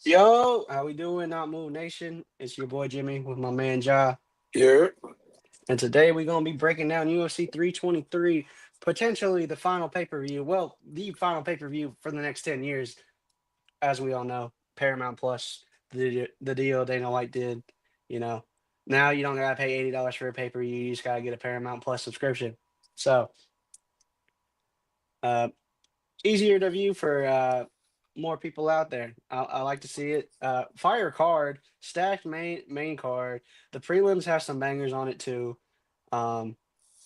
Yo, how we doing? Not Move Nation. It's your boy Jimmy with my man Ja. Yeah. And today we're gonna be breaking down UFC 323, potentially the final pay-per-view. Well, the final pay-per-view for the next 10 years, as we all know. Paramount Plus, the deal Dana White did, you know. Now you don't gotta pay $80 for a pay-per-view, you just gotta get a Paramount Plus subscription. So uh easier to view for more people out there. I like to see it. Fire card, stacked main card. The prelims have some bangers on it too. Um,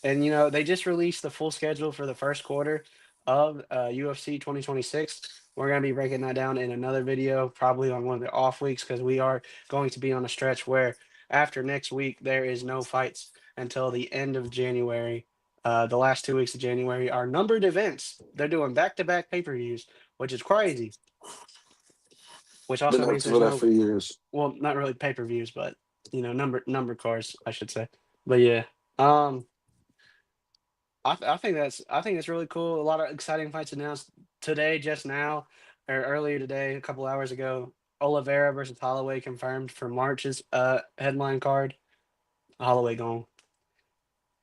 and they just released the full schedule for the first quarter of UFC 2026. We're gonna be breaking that down in another video, probably on one of the off weeks, because we are going to be on a stretch where after next week there is no fights until the end of January. The last 2 weeks of January are numbered events. They're doing back-to-back pay-per-views, which is crazy. Which Been also means asking there's for that for no, years. well, not really pay-per-views, but number cards, I should say. But yeah, um, I think that's really cool. A lot of exciting fights announced today, just now, or earlier today, a couple hours ago. Oliveira versus Holloway confirmed for March's headline card. Holloway gone,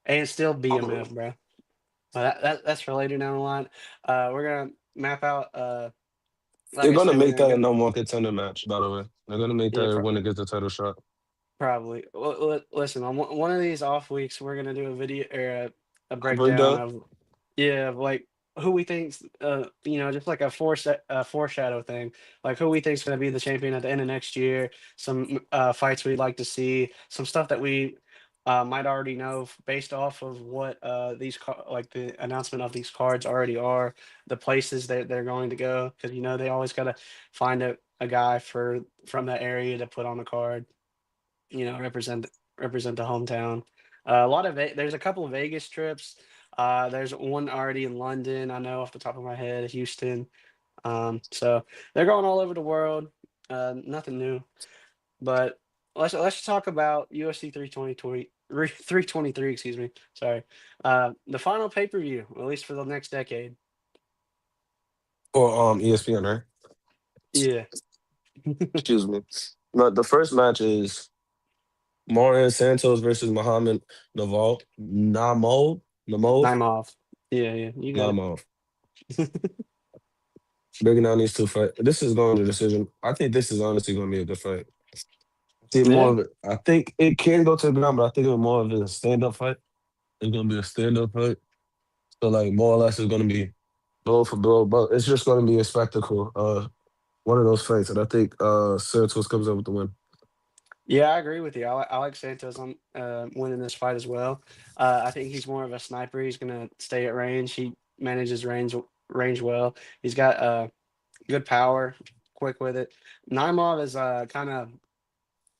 and still BMF, Oh, bro. That's for later down the line. We're gonna map out. Like they're I gonna said, we're make gonna that a go. number one contender match, by the way. They're gonna make Yeah, that when it gets the title shot. probably. Listen, on one of these off weeks, we're gonna do a video or a breakdown Breakdown. of, yeah, of like who we think's just like a foreshadow thing, like who we think's gonna be the champion at the end of next year. Some fights we'd like to see, some stuff that we might already know based off of what like the announcement of these cards already are, the places that they're going to go, because they always gotta find a guy from that area to put on the card, represent the hometown. A lot of there's a couple of Vegas trips. There's one already in London. I know off the top of my head, Houston. So they're going all over the world. Nothing new, but let's talk about UFC 323. Excuse me. Sorry. The final pay per view, at least for the next decade. Or ESPN, right? Yeah. Excuse me. No, the first match is Martin Santos versus Muhammad Namov. I'm off. Yeah, yeah, you got Namov. it. Breaking down these two fights. This is going to decision. I think this is honestly going to be a good fight. See more Yeah. of it. I think it can go to the ground, but I think it's more of a stand-up fight. It's going to be a stand-up fight. So like more or less it's gonna be blow for blow, but it's just gonna be a spectacle. One of those fights, and I think Santos comes up with the win. Yeah, I agree with you. I like Santos on winning this fight as well. I think he's more of a sniper. He's gonna stay at range. He manages range well. He's got good power, quick with it. Naimov is kind of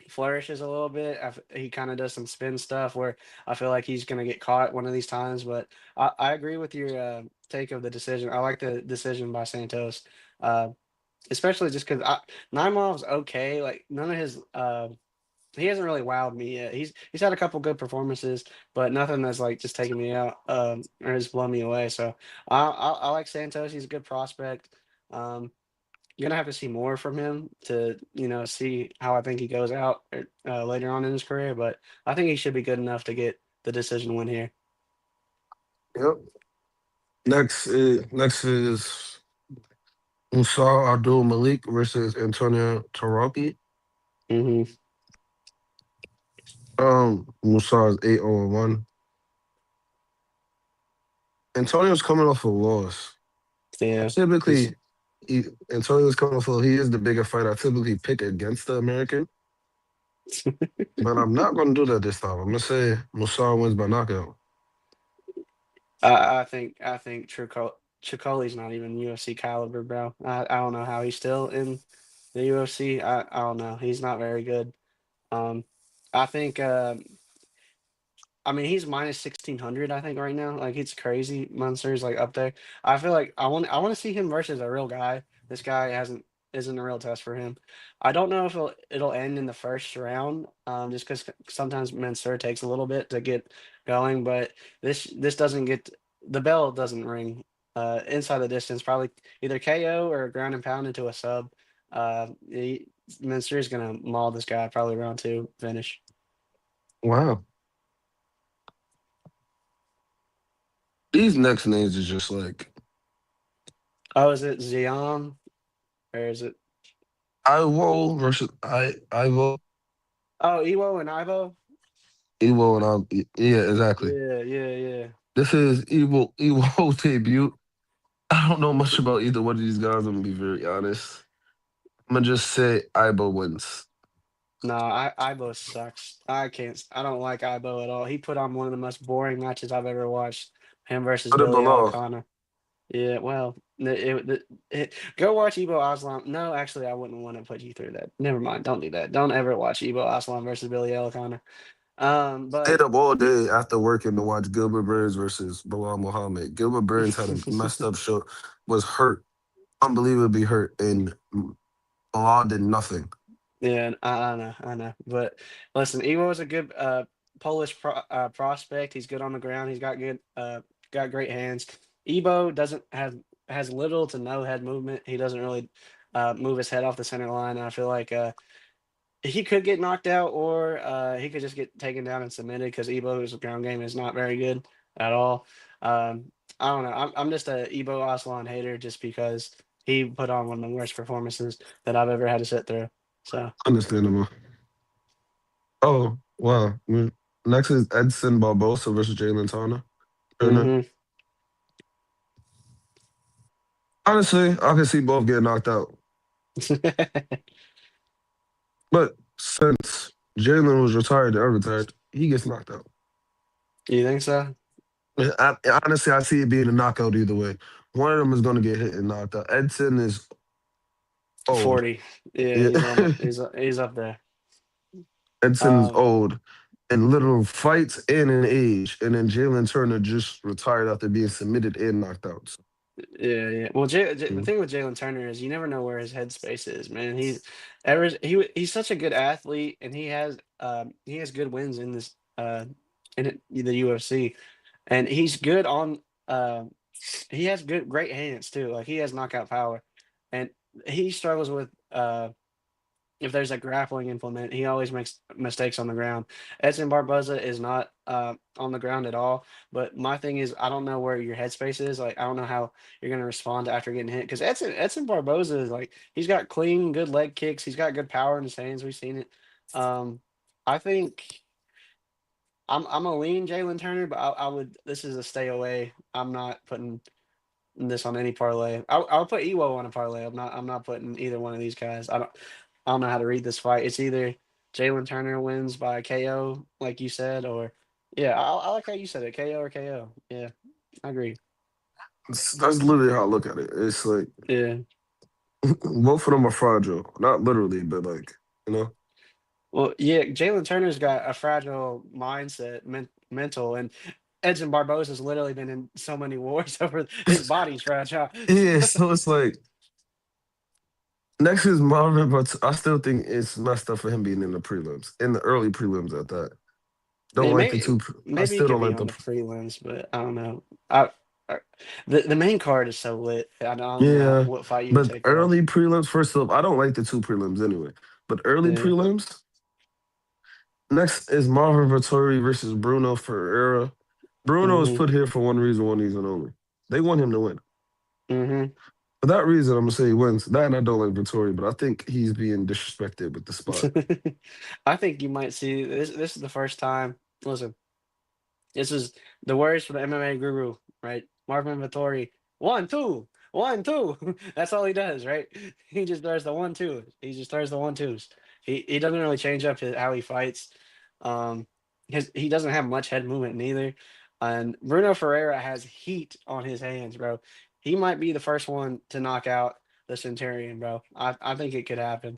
flourishes a little bit. He kind of does some spin stuff where I feel like he's gonna get caught one of these times. But I agree with your take of the decision. I like the decision by Santos, uh, especially just because Naimov's okay. Like none of his he hasn't really wowed me yet. He's had a couple good performances, but nothing that's like just taking me out or has blown me away. So I like Santos. He's a good prospect. Um, you're gonna have to see more from him to see how I think he goes out later on in his career. But I think he should be good enough to get the decision win here. Yep. Next is Musa Abdul Malik versus Antonio Taraki. Hmm. Musa is 8-0-1. Antonio's coming off a loss. Yeah, he's Typically, he, Antonio's coming off he is the bigger fighter. I typically pick against the American, but I'm not gonna do that this time. I'm gonna say Musa wins by knockout. I think Chicoli's not even UFC caliber, bro. I don't know how he's still in the UFC. I don't know. He's not very good. Um, I think. I mean, he's minus 1,600. I think right now, like it's crazy. Munster's like up there. I feel like I want to see him versus a real guy. This guy hasn't isn't a real test for him. I don't know if it'll end in the first round. Just because sometimes Mansour takes a little bit to get going, but this doesn't get the bell doesn't ring. Inside the distance, probably either KO or ground and pound into a sub. Minster is gonna maul this guy probably round two finish. Wow. These next names are just like Oh, is it Xion or is it? Iwo versus Ivo. Oh, Ewo and Ivo. Evo and I. Yeah, exactly. Yeah, yeah, yeah. This is Evo debut. I don't know much about either one of these guys. I'm gonna be very honest. I'm gonna just say Ivo wins. No, Ibo sucks. I can't. I don't like Ibo at all. He put on one of the most boring matches I've ever watched. Him versus Put it Billy below. Alcana. Yeah, well, go watch Ebo Aslam. No, actually, I wouldn't want to put you through that. Never mind. Don't do that. Don't ever watch Ebo Aslam versus Billy Alcana. Stayed But up all day after working to watch Gilbert Burns versus Bilal Muhammad. Gilbert Burns had a messed up show, was hurt, unbelievably hurt, and Bilal did nothing. yeah, I know, I know. But listen, Evo is a good Polish prospect. He's good on the ground. He's got great hands. Ebo doesn't have has little to no head movement. He doesn't really move his head off the center line. And I feel like he could get knocked out, or he could just get taken down and submitted because Ebo's ground game is not very good at all. I don't know. I'm just a Ebo Aslan hater just because he put on one of the worst performances that I've ever had to sit through. So. Understandable. Oh, wow. Next is Edson Barbosa versus Jalen Turner. Hmm. Honestly, I can see both getting knocked out. But since Jalen was retired and retired, he gets knocked out. You think so? Honestly, I see it being a knockout either way. One of them is going to get hit and knocked out. Edson is old. 40. Yeah, Yeah. he's up there. Edson is Um, old and literal fights and in age. And then Jalen Turner just retired after being submitted and knocked out. So, yeah, yeah. Well, the mm. thing with Jalen Turner is you never know where his headspace is, man. He's such a good athlete, and he has good wins in this the UFC, and he's good on he has great hands too. Like he has knockout power, and he struggles with if there's a grappling implement, he always makes mistakes on the ground. Edson Barboza is not on the ground at all. But my thing is, I don't know where your headspace is. Like, I don't know how you're going to respond after getting hit. Because Edson Barboza is like, he's got clean, good leg kicks. He's got good power in his hands. We've seen it. Um, I think I'm a lean Jalen Turner, but I would, this is a stay away. I'm not putting this on any parlay. I'll put Ewo on a parlay. I'm not putting either one of these guys. I don't know how to read this fight. It's either Jalen Turner wins by KO, like you said, or yeah, I like how you said it, KO or KO. Yeah, I agree. That's literally how I look at it. It's like Yeah. both of them are fragile. Not literally, but like, you know? Well, yeah, Jalen Turner's got a fragile mindset, mental, and Edson Barboza's literally been in so many wars over his body's fragile. Yeah, so it's like next is Marvin, but I still think it's messed up for him being in the prelims, in the early prelims at that. Don't Yeah, like the two. I maybe he still could don't be like on the. the prelims, but I don't know. I the main card is so lit. I don't know Yeah, what fight you would but take off. early prelims. First off, I don't like the two prelims anyway. But early Yeah. prelims. Next is Marvin Vettori versus Bruno Ferreira. Bruno is Hmm. put here for one reason only. They want him to win. Hmm. For that reason, I'm gonna say he wins. That and I don't like Vettori, but I think he's being disrespected with the spot. I think you might see this. This is the first time. Listen, this is the words for the MMA guru, right? Marvin Vittori. 1, 2, 1, 2. That's all he does, right? He just throws the 1, 2. He just throws the 1, 2s. He doesn't really change up how he fights. Um, he doesn't have much head movement neither. And Bruno Ferreira has heat on his hands, bro. He might be the first one to knock out the Centurion, bro. I think it could happen.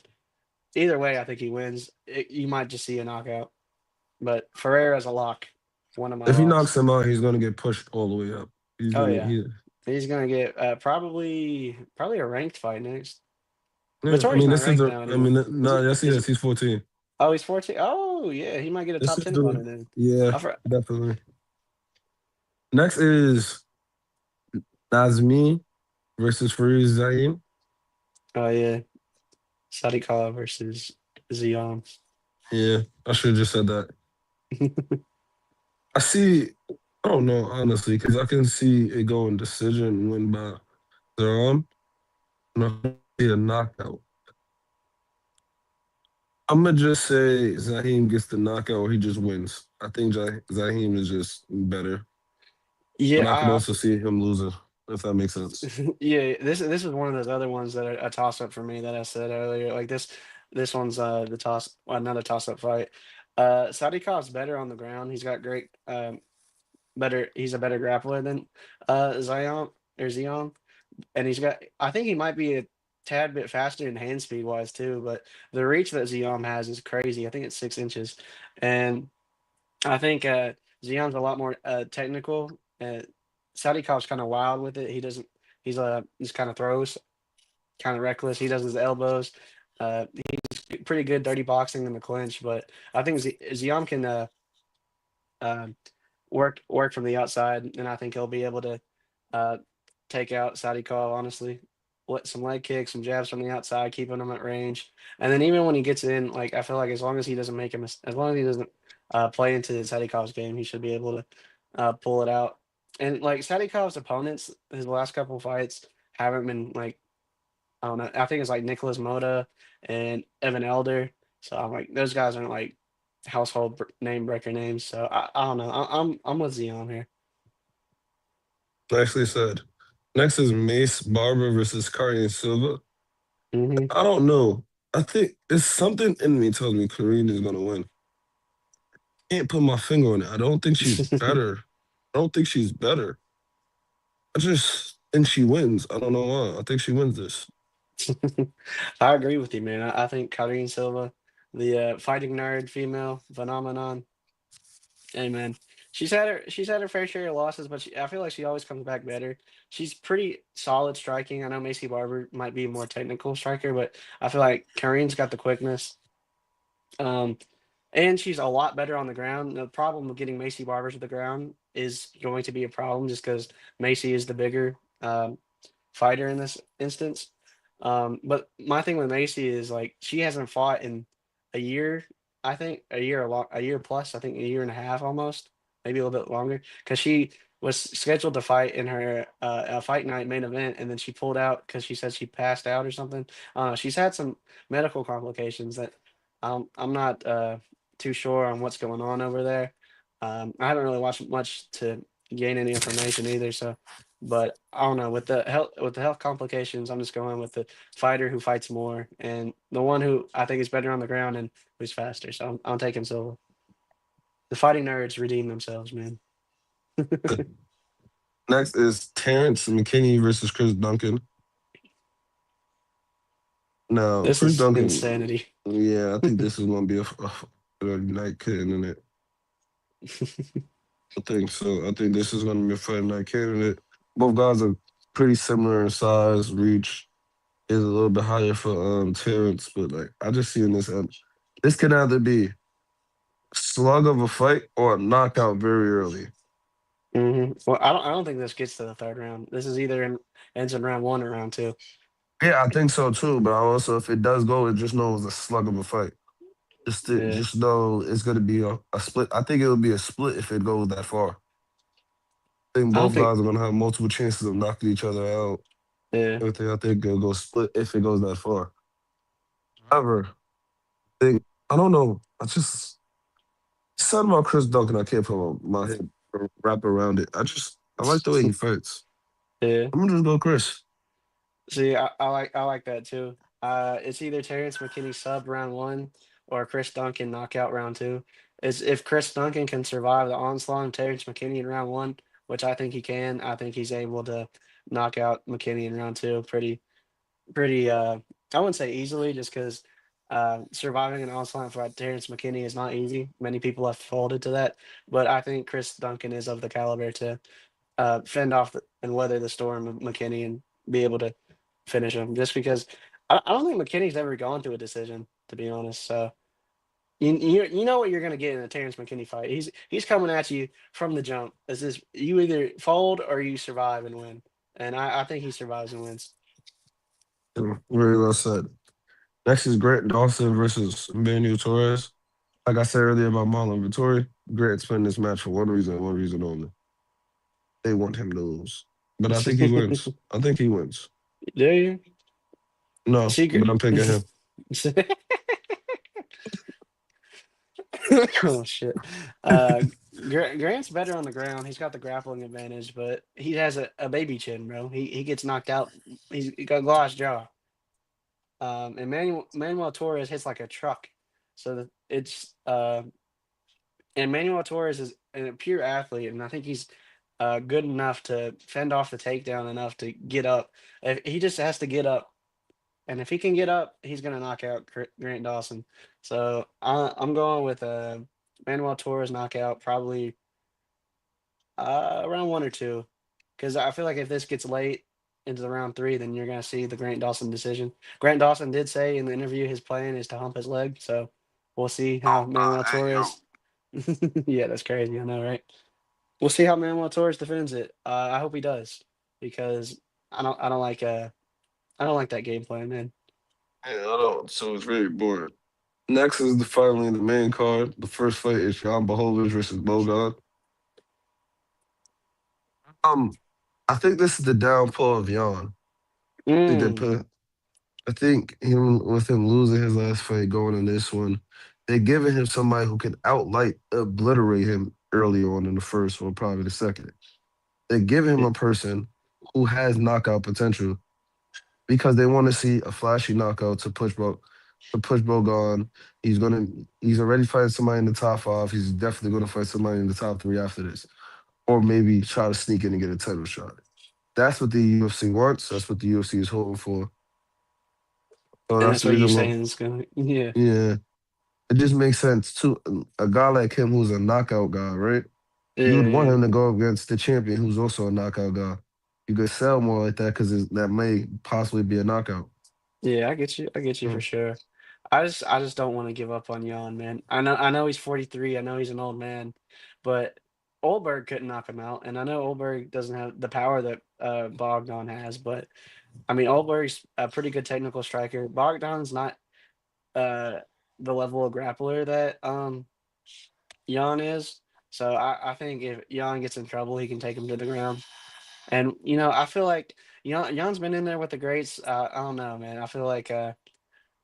Either way, I think he wins. You might just see a knockout, but Ferreira's a lock. One of my If he locks. knocks him out, he's gonna get pushed all the way up. He's Oh gonna yeah, he he's gonna get probably a ranked fight next. yeah, I Vittori's mean not this is ranked the now I mean anymore. Is no, he? yes he Is is. He's 14. oh he's 14. Oh yeah, he might get a This top is 10 the fighter then. yeah, I for, definitely. Next is Nazmi versus Farid Zaim. oh yeah, Sadikov versus Zion. Yeah, I should have just said that. I see. I don't know honestly because I can see it going decision win by Theron. And I can see a knockout. I'm gonna just say Zaheem gets the knockout or he just wins. I think Zaheem is just better, but Yeah, I could also see him losing if that makes sense. yeah. This is one of those other ones that are a toss up for me that I said earlier. Like this one's the toss, well, not a toss up fight. Sadikov's better on the ground. He's got great better. He's a better grappler than Zion, and he's got. I think he might be a tad bit faster in hand speed wise too. But the reach that Zion has is crazy. I think it's 6 inches, and I think Zion's a lot more technical. Sadikov's kind of wild with it. He doesn't. He's kind of throws, kind of reckless. He does his elbows. He's pretty good dirty boxing in the clinch, but I think Zion can uh, work from the outside, and I think he'll be able to uh, take out Sadikov. Honestly, let some leg kicks, some jabs from the outside, keeping him at range, and then even when he gets in, like I feel like as long as he doesn't make him, as long as he doesn't play into Sadikov's game, he should be able to pull it out. And like Sadikov's opponents, his last couple fights haven't been like I don't know. I think it's like Nicholas Mota and Evan Elder. So I'm like those guys aren't like household name breaker names. So I don't know. I'm with Zion here. Nicely said. Next is Mace Barber versus Karine Silva. Hmm. I don't know. I think it's something in me tells me Karine is gonna win. Can't put my finger on it. I don't think she's better. I don't think she's better. I just think she wins. I don't know why. I think she wins this. I agree with you, man. I think Karine Silva, the fighting nerd female phenomenon. Hey, man, she's had her fair share of losses, but I feel like she always comes back better. She's pretty solid striking. I know Macy Barber might be a more technical striker, but I feel like Karine's got the quickness. Um, and she's a lot better on the ground. The problem with getting Macy Barber to the ground is going to be a problem just because Macy is the bigger fighter in this instance. But my thing with Macy is like she hasn't fought in a year. I think a year plus. I think a year and a half almost, maybe a little bit longer, because she was scheduled to fight in her fight night main event, and then she pulled out because she said she passed out or something. She's had some medical complications that I'm not too sure on what's going on over there. I haven't really watched much to gain any information either, so but I don't know with the health complications. I'm just going with the fighter who fights more and the one who I think is better on the ground and who's faster. So I'm taking Silva. The fighting nerds redeem themselves, man. Next is Terrence McKinney versus Chris Duncan. Now, This Chris is Duncan, insanity. yeah, I think this is gonna be a night candidate. I think so. I think this is gonna be a fight night candidate. Both guys are pretty similar in size, reach is a little bit higher for Terrence, but like I just see in this this could either be slug of a fight or a knockout very early. Well, I don't think this gets to the third round. This is either ends in round one or round two. Yeah, I think so too. But also, if it does go, it just know it's a slug of a fight. Yeah, Just know it's gonna be a split. I think it'll be a split if it goes that far. I think I don't both think. guys are gonna have multiple chances of knocking each other out. Yeah, Everything I think it'll go split if it goes that far. However, I think I don't know. I just something about Chris Duncan. I can't put my head wrap around it. I like the way he fights. yeah. I'm gonna just go Chris. See, I like that too. It's either Terrence McKinney sub round one or Chris Duncan knockout round two. Is if Chris Duncan can survive the onslaught of Terrence McKinney in round one, which I think he can, I think he's able to knock out McKinney in round two pretty I wouldn't say easily just because surviving an onslaught for Terrence McKinney is not easy. Many people have folded to that, but I think Chris Duncan is of the caliber to fend off and weather the storm of McKinney and be able to finish him. Just because I don't think McKinney's ever gone to a decision, to be honest. So you know what you're going to get in a Terrence McKinney fight. He's coming at you from the jump. Is this you either fold or you survive and win? And I think he survives and wins. Very well said. Next is Grant Dawson versus Emmanuel Torres. Like I said earlier about Marlon Vittori, Grant's winning this match for one reason only. They want him to lose. But I think he wins. I think he wins. Do you? No, but Secret. I'm picking him. Oh shit. Grant's better on the ground. He's got the grappling advantage, but he has a baby chin, bro. He gets knocked out. He got glass jaw. And Manuel Torres hits like a truck. So it's and Manuel Torres is a pure athlete, and I think he's good enough to fend off the takedown enough to get up. He just has to get up, and if he can get up, he's gonna knock out Grant Dawson. So I'm going with Manuel Torres knockout, probably round one or two, because I feel like if this gets late into the round three, then you're gonna see the Grant Dawson decision. Grant Dawson did say in the interview his plan is to hump his leg, so we'll see how Oh Manuel God, hey yo. Torres. Yeah, that's crazy. I know, right? We'll see how Manuel Torres defends it. I hope he does because I don't like that game plan, man. Yeah, I know. So it's very boring. Next is finally the main card. The first fight is Jan Blachowicz versus Bogan. Um, I think this is the downfall of Jan. I think they Mm, put. I think him with him losing his last fight, going in this one, they're giving him somebody who can outright obliterate him early on in the first or probably the second. They're giving him y- a person who has knockout potential because they want to see a flashy knockout to push Bogan. He's already fighting somebody in the top five. He's definitely gonna fight somebody in the top three after this. Or maybe try to sneak in and get a title shot. That's what the UFC wants. That's what the UFC is hoping for. So and that's that's the what you reason why. saying is going. Yeah, Yeah, it just makes sense too. A guy like him who's a knockout guy, right? You yeah, would want yeah, him to go against the champion who's also a knockout guy. You could sell more like that because that may possibly be a knockout. yeah. I get you. I get you for Mm. sure. I just don't want to give up on Jan, man. I know he's 43. I know he's an old man, but Olberg couldn't knock him out, and I know Olberg doesn't have the power that Bogdan has. But I mean, Olberg's a pretty good technical striker. Bogdan's not uh the level of grappler that Jan is. So I think if Jan gets in trouble, he can take him to the ground. And I feel like Jan's been in there with the greats. I don't know, man. I feel like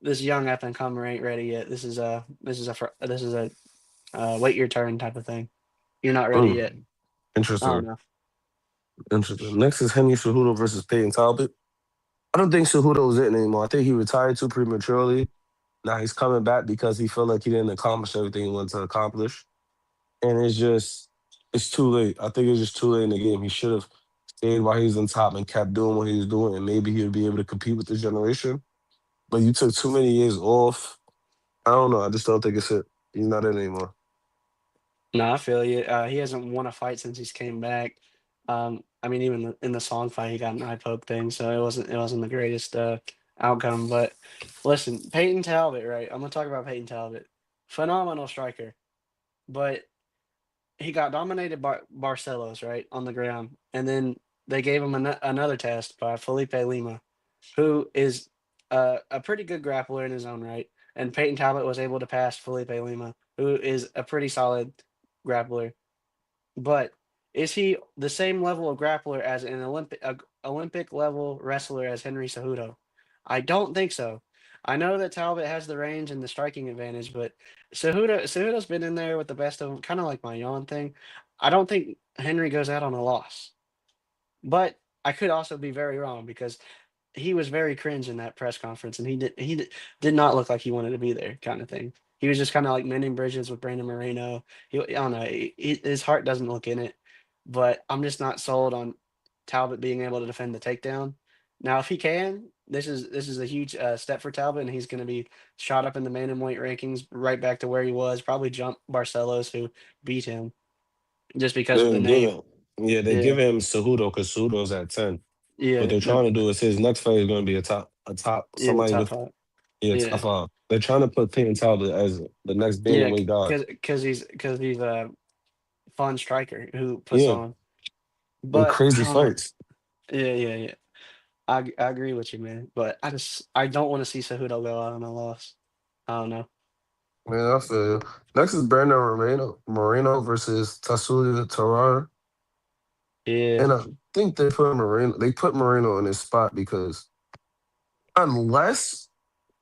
this young up and comer ain't ready yet. This is a wait your turn type of thing. You're not ready yet. Mm. I don't Interesting. know. Interesting. Next is Henry Cejudo versus Peyton Talbot. I don't think Cejudo is it anymore. I think he retired too prematurely. Now he's coming back because he felt like he didn't accomplish everything he wanted to accomplish. And it's too late. I think it's just too late in the game. He should have stayed while he was on top and kept doing what he was doing, and maybe he would be able to compete with this generation. But you took too many years off. I don't know. I just don't think it's it. He's not it anymore. No, I feel you. He hasn't won a fight since he's came back. I mean, even in the Song fight, he got an eye poke thing, so it wasn't the greatest outcome. But listen, Peyton Talbot, right? I'm gonna talk about Peyton Talbot. Phenomenal striker, but he got dominated by Barcelos, right, on the ground, and then they gave him another test by Felipe Lima, who is a pretty good grappler in his own right. And Peyton Talbot was able to pass Felipe Lima, who is a pretty solid grappler. But is he the same level of grappler as an Olympic level wrestler as Henry Cejudo? I don't think so. I know that Talbot has the range and the striking advantage, but Cejudo's been in there with the best of them, kind of like my yawn thing. I don't think Henry goes out on a loss, but I could also be very wrong because he was very cringe in that press conference, and did not look like he wanted to be there, kind of thing. He was just kind of like mending bridges with Brandon Moreno. I don't know. His heart doesn't look in it, but I'm just not sold on Talbot being able to defend the takedown. Now, if he can, this is a huge step for Talbot, and he's going to be shot up in the bantamweight rankings, right back to where he was. Probably jump Barcelos, who beat him, just because of the They're name. giving, yeah, they're Yeah, giving him Cejudo because Cejudo's at 10. What yeah, they're trying to do is his next fight is going to be a top, yeah. somebody Top with, five. yeah, top Yeah. five. They're trying to put Peyton Talbot as the next Yeah, bantamweight guy. because he's a fun striker who puts Yeah, on. and But I crazy don't know. fights. Yeah, yeah, yeah. I agree with you, man. But I don't want to see Cejudo go out on a loss. I don't know. Man, I feel you. Next is Brandon Moreno versus Tatsuya Tarara. Yeah, And I think they put Moreno in his spot because unless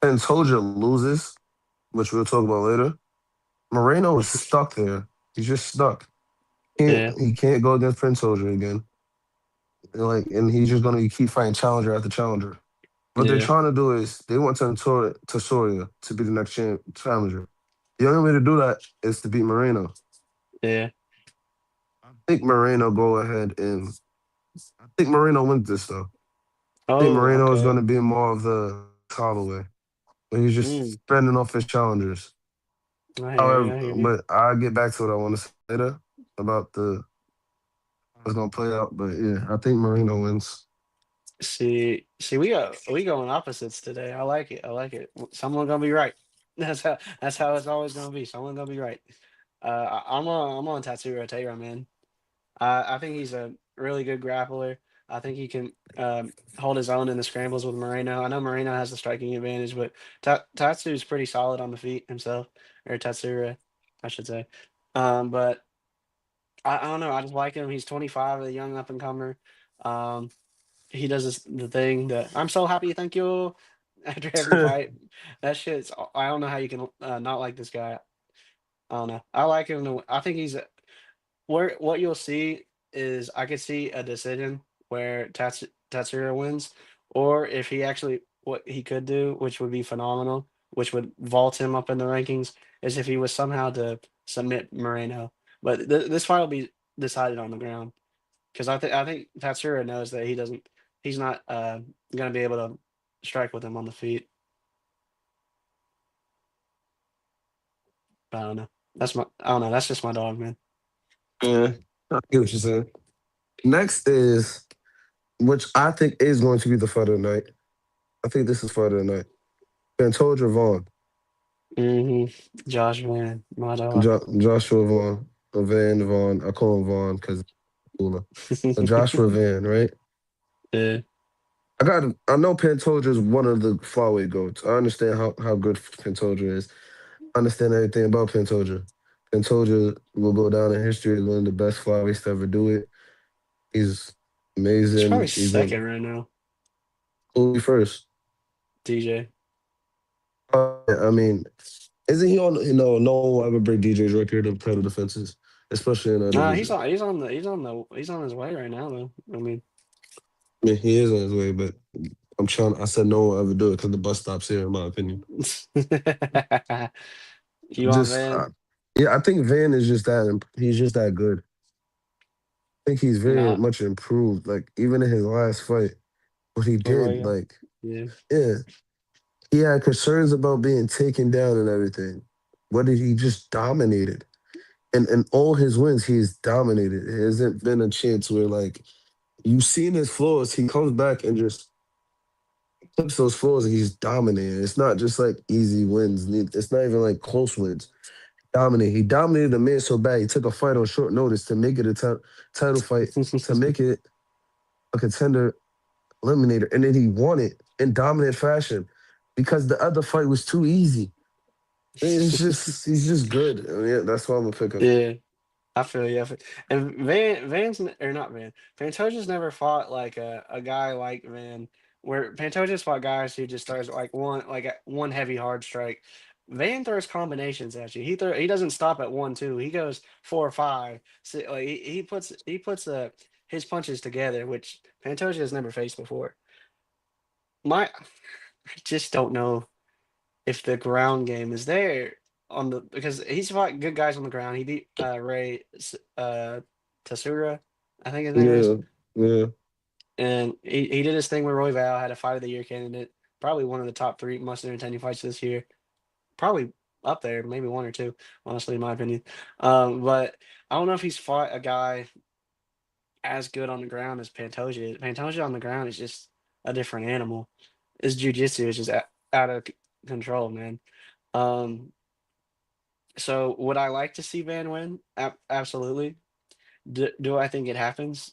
Pantoja loses, which we'll talk about later, Moreno is stuck there. He's just stuck. yeah, He can't go against Pantoja again. And he's just gonna keep fighting challenger after challenger. What they're yeah, trying to do is they want Soria to be the next challenger. The only way to do that is to beat Moreno. yeah. I think Moreno go ahead and I think Moreno wins this though. I think Oh, Moreno is going okay. to be more of the Holloway, but he's just Mm, spending off his challengers. I hear However, you. I hear you. but I get back to what I want to say later about the how it's going to play out. But yeah, I think Moreno wins. See, we going opposites today. I like it. I like it. Someone gonna be right. That's how it's always gonna be. Someone gonna be right. I'm on Tatsuro Taira, man. I think he's a really good grappler. I think he can hold his own in the scrambles with Moreno. I know Moreno has the striking advantage, but Tatsu's pretty solid on the feet himself, or Tatsura, I should say. But I don't know. I just like him. He's 25, a young up and comer. Um, he does the thing that I'm so happy, thank you, after every fight. That shit's. I don't know how you can not like this guy. I don't know. I like him. I think he's where what you'll see is I could see a decision where Tatsuro wins, or if he actually what he could do, which would be phenomenal, which would vault him up in the rankings, is if he was somehow to submit Moreno. But this fight will be decided on the ground because I think Tatsuro knows that he's not going to be able to strike with him on the feet. I don't know. I don't know. That's just my dog, man. Yeah, I get what you're saying. Next is which I think is going to be the fight of the night. I think this is fight of the night. Pantoja Vaughn, Josh Van, my dog. Joshua Vaughn, Van Vaughn. I call him Vaughn because cooler. Joshua Van, right? Yeah. I know Pantoja is one of the flyweight goats. I understand how good Pantoja is. I understand everything about Pantoja. Pantoja will go down in history as one of the best flyweights to ever do it. He's He's probably amazing. He's one second right now, who be first. DJ. I mean, isn't he on? No one will ever break DJ's record of title defenses, especially in that Nah, he's division. on. He's on his way right now though. I mean, I mean, he is on his way, but I'm trying. I said no one will ever do it because the bus stops here, in my opinion. you on Just, Van? yeah, I think Van is just that. He's just that good. I think he's very Nah, much improved. Like even in his last fight, what he did, Arroyo. like Yeah. yeah, he had concerns about being taken down and everything. What did he just dominated? And in all his wins, he's dominated. It hasn't been a chance where like you've seen his flaws. He comes back and just flips those flaws and he's dominating. It's not just like easy wins. It's not even like close wins. Dominate. He dominated a man so bad he took a fight on short notice to make it a title fight to make it a contender eliminator, and then he won it in dominant fashion because the other fight was too easy. It's just he's just good. I mean, yeah, that's why I'm gonna pick him. Yeah, I feel you. And or not Van. Pantoja's never fought like a guy like Van, where Pantoja's fought guys who just throws one heavy hard strike. Van throws combinations at you. He doesn't stop at 1, 2. He goes 4 or 5. So, like he puts his punches together, which Pantoja has never faced before. I just don't know if the ground game is there on the because he's fought good guys on the ground. He beat Tasura, I think his name is, Yeah, yeah, and he did his thing with Roy Val, had a fight of the year candidate, probably one of the top three most entertaining fights this year, probably up there, maybe 1 or 2, honestly, in my opinion. But I don't know if he's fought a guy as good on the ground as Pantoja is. Pantoja on the ground is just a different animal. His jujitsu is just out of control, man. Um, So would I like to see Van win? Absolutely. Do I think it happens?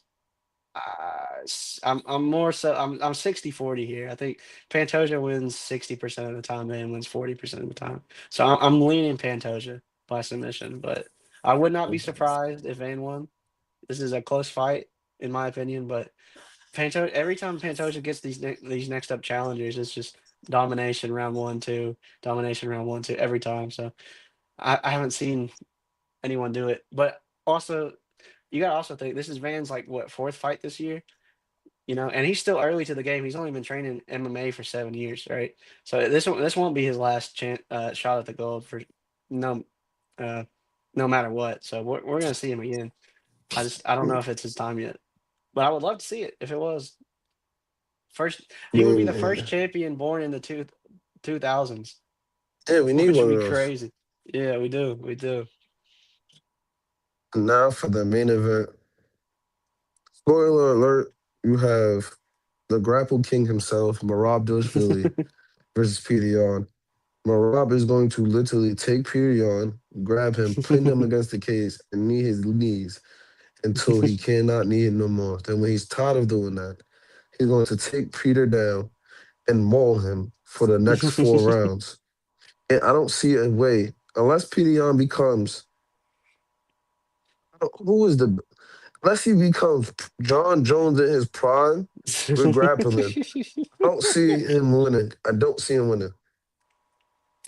I'm more so I'm 60-40 here. I think Pantoja wins 60% of the time, Van wins 40% of the time. So I'm leaning Pantoja by submission, but I would not be surprised if Van won. This is a close fight, in my opinion, but Pantoja every time Pantoja gets these next up challengers, it's just domination round one, two, domination round one, two every time. So I haven't seen anyone do it. But also, you gotta also think this is Van's like what fourth fight this year, and he's still early to the game. He's only been training MMA for 7 years, right? So this won't be his last chance shot at the gold for no uh no matter what. So we're gonna see him again. I don't know if it's his time yet, but I would love to see it if it was first. He would be the Man, first champion born in the 2000s, yeah, we need which would one of be those. crazy. Yeah, we do. Now for the main event. Spoiler alert, you have the Grapple King himself, Marab Dozvili, versus Peter Yan. Marab is going to literally take Peter Yan, grab him, pin him against the cage, and knee his knees until he cannot knee it no more. Then when he's tired of doing that, he's going to take Peter down and maul him for the next 4 rounds. And I don't see a way, unless Peter Yan becomes, who is the, unless he becomes John Jones in his prime with grappling. I don't see him winning. I don't see him winning.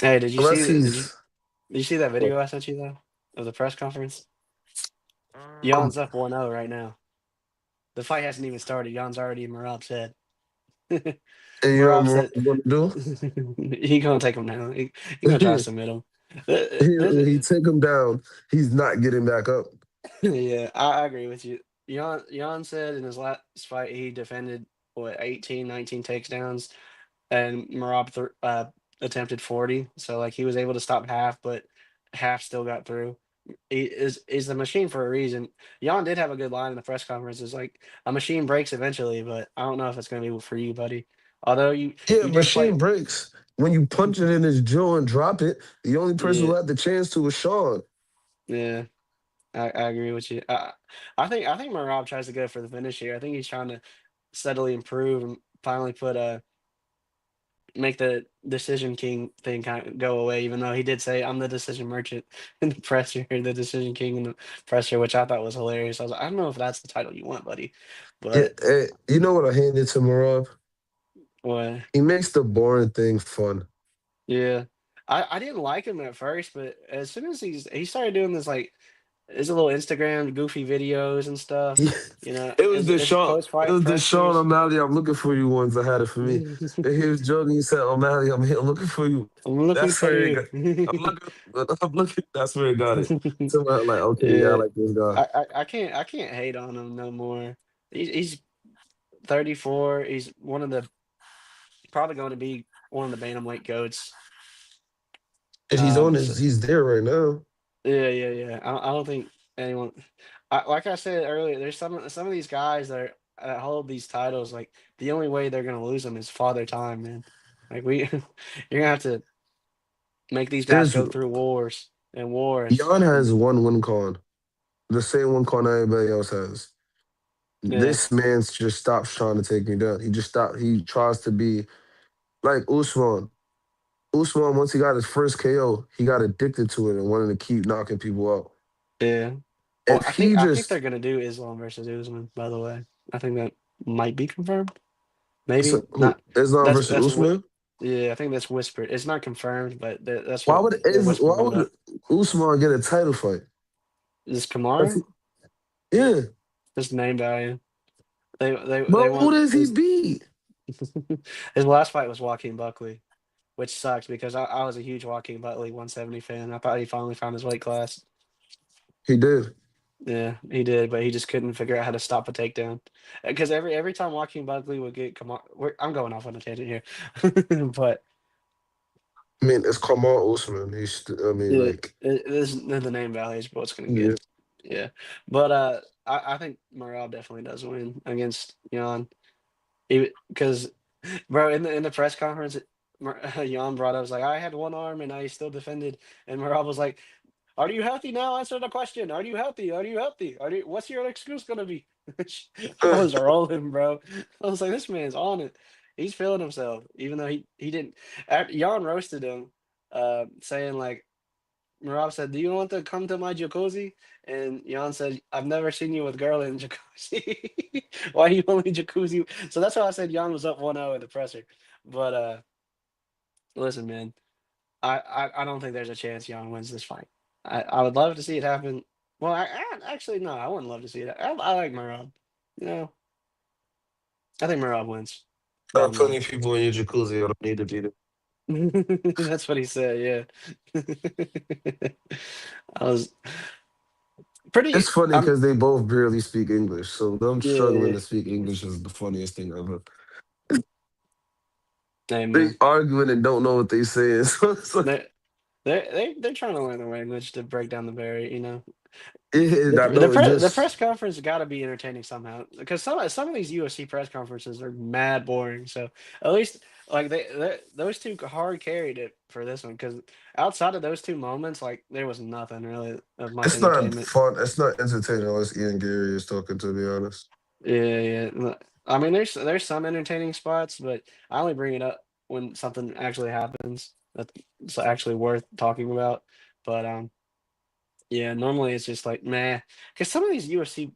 Hey, did you see Unless that? he's Did you see that video I sent you though of the press conference? Jan's up 1-0 right now. The fight hasn't even started. Jan's already in Marab's head. and you know Marab what said I'm gonna do? he gonna take him down. He gonna try to submit him. When he take him down, he's not getting back up. Yeah, I agree with you. Jan said in his last fight he defended what 18, 19 takedowns, and Marab attempted 40. So like he was able to stop half, but half still got through. He is the machine for a reason. Jan did have a good line in the press conference. It's like a machine breaks eventually, but I don't know if it's gonna be for you, buddy. Although Yeah, you did fight. machine breaks. When you punch it in his jaw and drop it, the only person Yeah, who had the chance to was Sean. yeah. I agree with you. I think Marab tries to go for the finish here. I think he's trying to steadily improve and finally make the decision king thing kind of go away. Even though he did say I'm the decision merchant in the presser, the decision king in the presser, which I thought was hilarious. I was like, I don't know if that's the title you want, buddy, Yeah, but you know what I handed to Marab? well, He makes the boring thing fun. yeah. I didn't like him at first, but as soon as he started doing this like his little Instagram goofy videos and stuff, It was the his Sean. post It fight was the Sean pressers. O'Malley. I'm looking for you ones I had it for me. And he was joking. He said, "O'Malley, I'm here looking for you." I'm looking That's for where it you. got. I'm looking. I'm looking. That's where it got it. So I'm like, okay, yeah, I Yeah, like this guy. I can't hate on him no more. He's 34. He's probably going to be one of the bantamweight goats. And he's on So his. He's there right now. yeah. I don't think anyone. Like I said earlier, there's some of these guys that hold these titles. Like the only way they're gonna lose them is father time, man. Like you're gonna have to make these guys There's go through wars and wars. Jan And has one win con, the same one con everybody else has. yeah, This man's just stops trying to take me down. He just stopped. He tries to be like Usman. Usman, once he got his first KO, he got addicted to it and wanted to keep knocking people out. yeah. Well, If I think he I think just they're gonna do Islam versus Usman. By the way, I think that might be confirmed. so, Maybe who not. Islam That's versus that's what. Usman, Yeah, I think that's whispered. It's not confirmed, but that's why what would they're Why whispering would about. Usman get a title fight? Is If Kamara? he- yeah, Just name value. They but who want does he his beat? his last fight was Joaquin Buckley, which sucks because I was a huge Joaquin Buckley 170 fan. I thought he finally found his weight class. He did. Yeah, he did, but he just couldn't figure out how to stop a takedown. Because every time Joaquin Buckley would get Kamara, I'm going off on a tangent here, but I mean, it's Kamal Usman. I mean, yeah, like, this the name value is what's going to yeah. get. Yeah, but I think Morale definitely does win against Jan, because bro in the press conference, Jan brought up was like I had one arm and I still defended, and Morale was like, "Are you healthy now? Answer the question. Are you healthy? Are you healthy? What's your excuse going to be?" I was rolling, bro. I was like, this man's on it. He's feeling himself, even though he didn't. Jan roasted him, saying like, Marab said, "Do you want to come to my jacuzzi?" And Jan said, "I've never seen you with girl in jacuzzi. Why you only jacuzzi?" So that's why I said Jan was up 1-0 in the presser. But listen, man, I don't think there's a chance Jan wins this fight. I would love to see it happen. Well, actually no, I wouldn't love to see it. I like Marab. You know, I think Marab wins. There are Bottom line. plenty of people in your jacuzzi. I don't need to be there. That's what he said. Yeah. I was pretty. It's funny I'm. because they both barely speak English, so them struggling Yeah. to speak English is the funniest thing ever. Hey They man. arguing and don't know what they saying. So it's like, They they're trying to learn the language to break down the barrier. yeah, I The know. It the just press conference got to be entertaining somehow because some of these UFC press conferences are mad boring. So at least like those two hard carried it for this one because outside of those two moments, like there was nothing really of much it's not entertainment. fun. It's not entertaining unless Ian Gary is talking. To be honest, Yeah. I mean, there's some entertaining spots, but I only bring it up when something actually happens that's actually worth talking about. But yeah, normally it's just like, meh. Because some of these UFC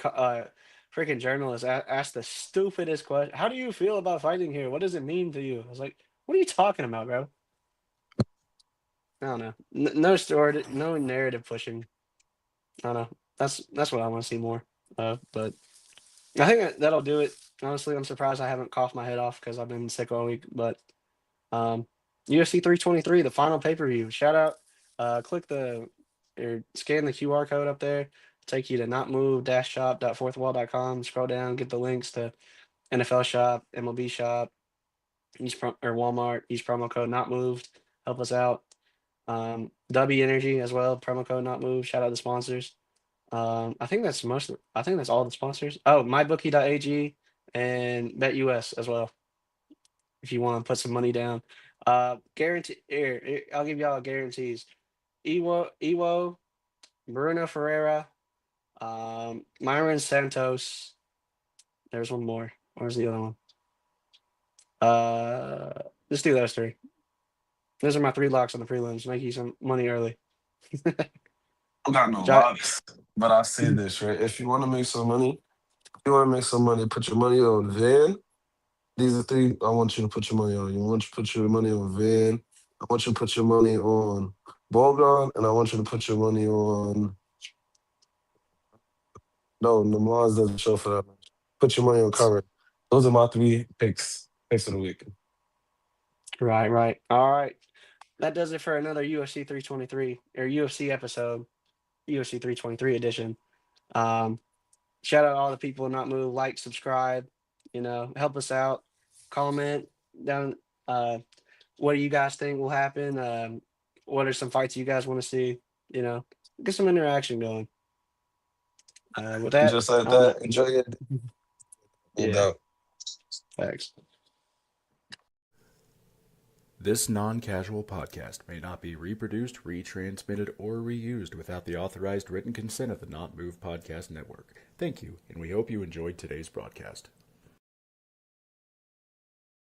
freaking journalists ask the stupidest question. How do you feel about fighting here? What does it mean to you? I was like, what are you talking about, bro? I don't know. No story, no narrative pushing. I don't know. That's what I want to see more of. But I think that'll do it. Honestly, I'm surprised I haven't coughed my head off because I've been sick all week. But um, UFC 323, the final pay per view. Shout out. Click the or scan the QR code up there. Take you to notmove-shop.fourthwall.com. Scroll down, get the links to NFL Shop, MLB Shop, or Walmart. Use promo code not moved. Help us out. W Energy as well. Promo code not moved. Shout out the sponsors. I think that's most. I think that's all the sponsors. Oh, mybookie.ag and BetUS as well. If you want to put some money down, guarantee. Here, I'll give y'all guarantees. Ewo, Bruno Ferreira, Myron Santos. There's one more. Where's the other one? Let's do those three. Those are my three locks on the prelims. Make you some money early. I got no Try. locks, but I say this right. If you want to make some money, if you want to make some money, put your money on Van. These are three I want you to put your money on. You want you to put your money on Van. I want you to put your money on Bogon, and I want you to put your money on. No, Namaz doesn't show for that much. Put your money on Curry. Those are my three picks of the week. Right. All right. That does it for another UFC 323 or UFC episode, UFC 323 edition. Um, Shout out all the people not move, like, subscribe, help us out, comment down. What do you guys think will happen? What are some fights you guys want to see? You know, get some interaction going. With And that, just like I don't know. that, enjoy it. No Yeah, doubt. thanks. This non casual podcast may not be reproduced, retransmitted, or reused without the authorized written consent of the Not Move Podcast Network. Thank you, and we hope you enjoyed today's broadcast.